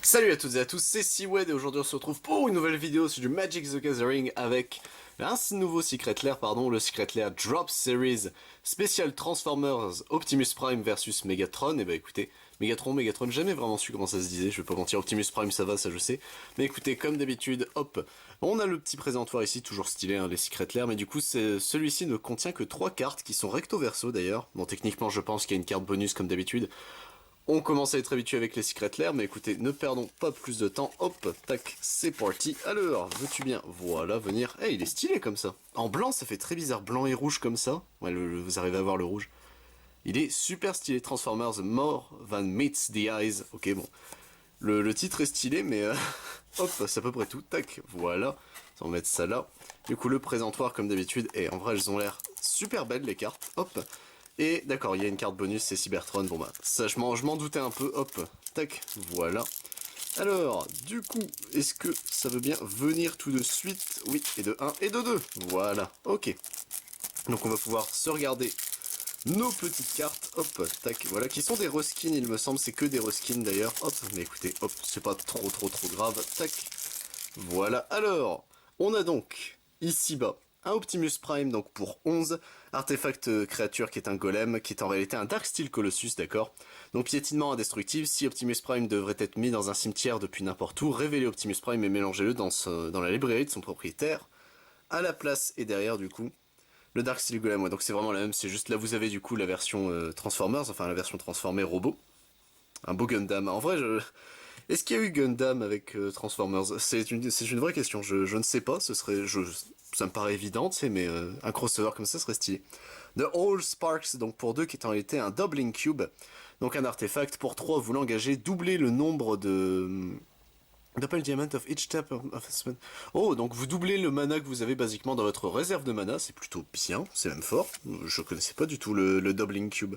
Salut à toutes et à tous, c'est Seawed et aujourd'hui on se retrouve pour une nouvelle vidéo sur du Magic the Gathering avec un nouveau Secret Lair, le Secret Lair Drop Series spécial Transformers Optimus Prime versus Megatron. Et bah écoutez, Megatron, jamais vraiment su comment ça se disait, je vais pas mentir, Optimus Prime ça va, ça je sais. Mais écoutez, comme d'habitude, hop, on a le petit présentoir ici, toujours stylé hein, les Secret Lair, mais du coup celui-ci ne contient que 3 cartes qui sont recto verso d'ailleurs. Bon techniquement je pense qu'il y a une carte bonus comme d'habitude. On commence à être habitué avec les Secret Lair, mais écoutez, ne perdons pas plus de temps. Hop, tac, c'est parti. Alors, veux-tu bien, voilà, venir. Eh, il est stylé comme ça. En blanc, ça fait très bizarre, blanc et rouge comme ça. Ouais, vous arrivez à voir le rouge. Il est super stylé, Transformers More Than Meets the Eyes. Ok, bon. Le titre est stylé, mais hop, c'est à peu près tout. Tac, voilà. On va mettre ça là. Du coup, le présentoir, comme d'habitude, et en vrai, elles ont l'air super belles, les cartes. Hop. Et d'accord, il y a une carte bonus, c'est Cybertron. Bon bah, ça je m'en doutais un peu. Hop, tac, voilà. Alors, du coup, est-ce que ça veut bien venir tout de suite? Oui, et de 1 et de 2. Voilà, ok. Donc on va pouvoir se regarder nos petites cartes. Hop, tac, voilà, qui sont des reskins, il me semble. C'est que des reskins d'ailleurs. Hop, mais écoutez, hop, c'est pas trop grave. Tac, voilà. Alors, on a donc, ici-bas, un Optimus Prime, donc pour 11, artefact créature qui est un golem, qui est en réalité un Dark Steel Colossus, d'accord. Donc piétinement indestructible, si Optimus Prime devrait être mis dans un cimetière depuis n'importe où, révélez Optimus Prime et mélangez-le dans la librairie de son propriétaire. À la place et derrière du coup, le Dark Steel Golem, ouais, donc c'est vraiment la même, c'est juste là vous avez du coup la version Transformers, enfin la version transformée robot. Un beau Gundam. En vrai, est-ce qu'il y a eu Gundam avec Transformers? C'est une vraie question. Je ne sais pas. Ça me paraît évident, tu sais, mais un crossover comme ça serait stylé. The All Sparks, donc pour 2, qui est en réalité un Doubling Cube. Donc un artefact. Pour 3, vous l'engagez, doublez le nombre de... Double Diamond of each type of spell. Oh, donc vous doublez le mana que vous avez basiquement dans votre réserve de mana. C'est plutôt bien, c'est même fort. Je connaissais pas du tout le Doubling Cube.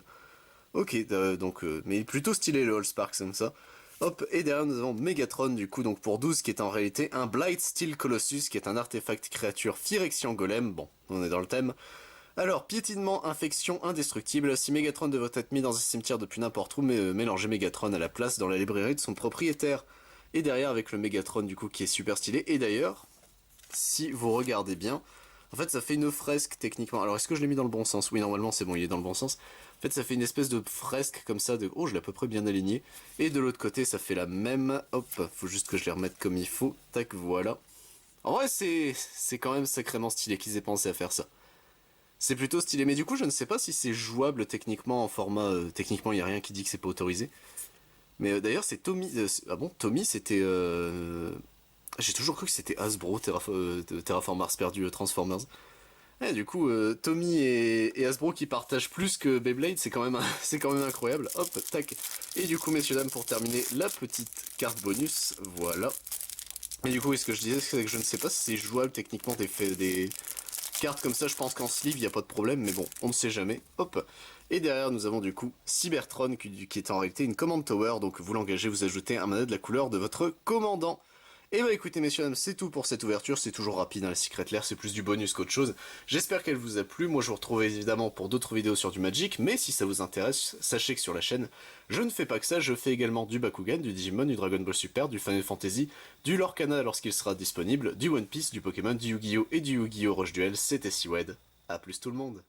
Ok, donc, mais plutôt stylé le All Sparks comme ça. Hop, et derrière nous avons Megatron du coup, donc pour 12, qui est en réalité un Blight Steel Colossus, qui est un artefact créature Phyrexian Golem. Bon, on est dans le thème. Alors, piétinement, infection, indestructible. Si Megatron devrait être mis dans un cimetière depuis n'importe où, mais mélangez Megatron à la place dans la librairie de son propriétaire. Et derrière avec le Megatron du coup qui est super stylé. Et d'ailleurs, si vous regardez bien, en fait ça fait une fresque techniquement. Alors est-ce que je l'ai mis dans le bon sens? Oui, normalement c'est bon, il est dans le bon sens. En fait ça fait une espèce de fresque comme ça de... Oh, je l'ai à peu près bien aligné. Et de l'autre côté ça fait la même. Hop, faut juste que je les remette comme il faut. Tac, voilà. En vrai c'est quand même sacrément stylé qu'ils aient pensé à faire ça. C'est plutôt stylé, mais du coup je ne sais pas si c'est jouable techniquement en format... techniquement il n'y a rien qui dit que c'est pas autorisé. Mais d'ailleurs c'est Tommy... ah bon, Tommy c'était... J'ai toujours cru que c'était Hasbro, Terraform Mars perdu Transformers. Et du coup, Tommy et Hasbro qui partagent plus que Beyblade, c'est quand même, c'est quand même incroyable. Hop, tac. Et du coup, messieurs dames, pour terminer, la petite carte bonus, voilà. Et du coup, ce que je disais, c'est que je ne sais pas si c'est jouable techniquement des cartes comme ça. Je pense qu'en sleeve, il n'y a pas de problème, mais bon, on ne sait jamais. Hop. Et derrière, nous avons du coup Cybertron, qui est en réalité une command tower. Donc vous l'engagez, vous ajoutez un mana de la couleur de votre commandant. Et bah écoutez messieurs dames, c'est tout pour cette ouverture, c'est toujours rapide, hein, la Secret Lair, c'est plus du bonus qu'autre chose. J'espère qu'elle vous a plu, moi je vous retrouve évidemment pour d'autres vidéos sur du Magic, mais si ça vous intéresse, sachez que sur la chaîne, je ne fais pas que ça, je fais également du Bakugan, du Digimon, du Dragon Ball Super, du Final Fantasy, du Lorcana lorsqu'il sera disponible, du One Piece, du Pokémon, du Yu-Gi-Oh! Et du Yu-Gi-Oh! Rush Duel, c'était Seawed. A plus tout le monde.